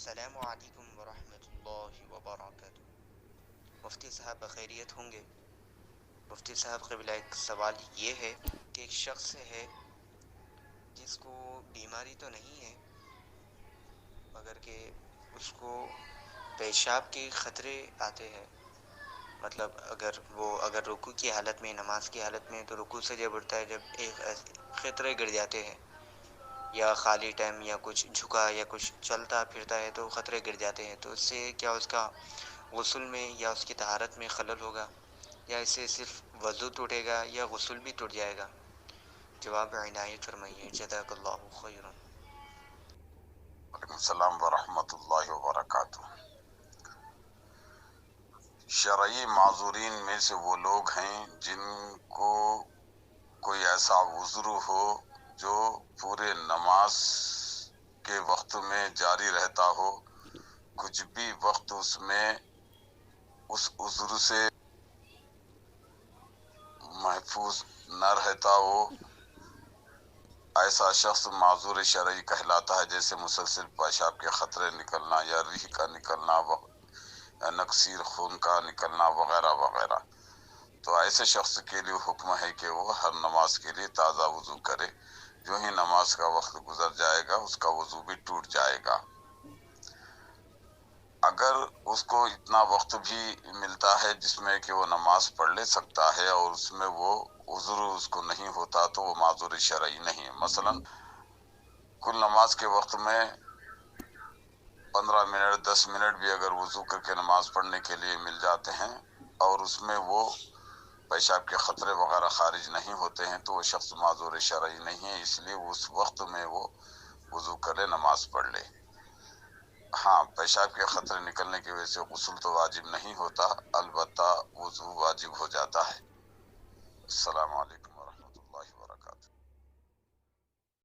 السلام علیکم ورحمۃ اللہ وبرکاتہ۔ مفتی صاحب بخیریت ہوں گے؟ مفتی صاحب قبلہ، ایک سوال یہ ہے کہ ایک شخص ہے جس کو بیماری تو نہیں ہے، مگر کہ اس کو پیشاب کے خطرے آتے ہیں، مطلب اگر رکوع کی حالت میں، نماز کی حالت میں، تو رکوع سے جب اٹھتا ہے، جب ایک خطرے گر جاتے ہیں، یا خالی ٹائم یا کچھ جھکا یا کچھ چلتا پھرتا ہے تو خطرے گر جاتے ہیں، تو اس سے کیا اس کا غسل میں یا اس کی طہارت میں خلل ہوگا، یا اس سے صرف وضو ٹوٹے گا یا غسل بھی ٹوٹ جائے گا؟ جواب عنایت فرمائیے، جزاک اللہ خیرا۔ وعلیکم السلام ورحمۃ اللہ وبرکاتہ۔ شرعی معذورین میں سے وہ لوگ ہیں جن کو کوئی ایسا عذر ہو جو پورے نماز کے وقت میں جاری رہتا ہو، کچھ بھی وقت اس میں اس عذر سے محفوظ نہ رہتا ہو، ایسا شخص معذور شرعی کہلاتا ہے، جیسے مسلسل پیشاب کے خطرے نکلنا یا ریح کا نکلنا یا نکسیر خون کا نکلنا وغیرہ وغیرہ۔ تو ایسے شخص کے لیے حکم ہے کہ وہ ہر نماز کے لیے تازہ وضو کرے، جو ہی نماز کا وقت گزر جائے گا اس کا وضو بھی ٹوٹ جائے گا۔ اگر اس کو اتنا وقت بھی ملتا ہے جس میں کہ وہ نماز پڑھ لے سکتا ہے اور اس میں وہ عذر اس کو نہیں ہوتا، تو وہ معذور شرعی نہیں ہے۔ مثلا کل نماز کے وقت میں 15 منٹ 10 منٹ بھی اگر وضو کر کے نماز پڑھنے کے لیے مل جاتے ہیں اور اس میں وہ پیشاب کے خطرے وغیرہ خارج نہیں ہوتے ہیں، تو وہ شخص معذور شرعی نہیں ہے، اس لیے اس وقت میں وہ وضو کرے، نماز پڑھ لے۔ ہاں، پیشاب کے خطرے نکلنے کی وجہ سے غسل تو واجب نہیں ہوتا، البتہ وضو واجب ہو جاتا ہے۔ السلام علیکم۔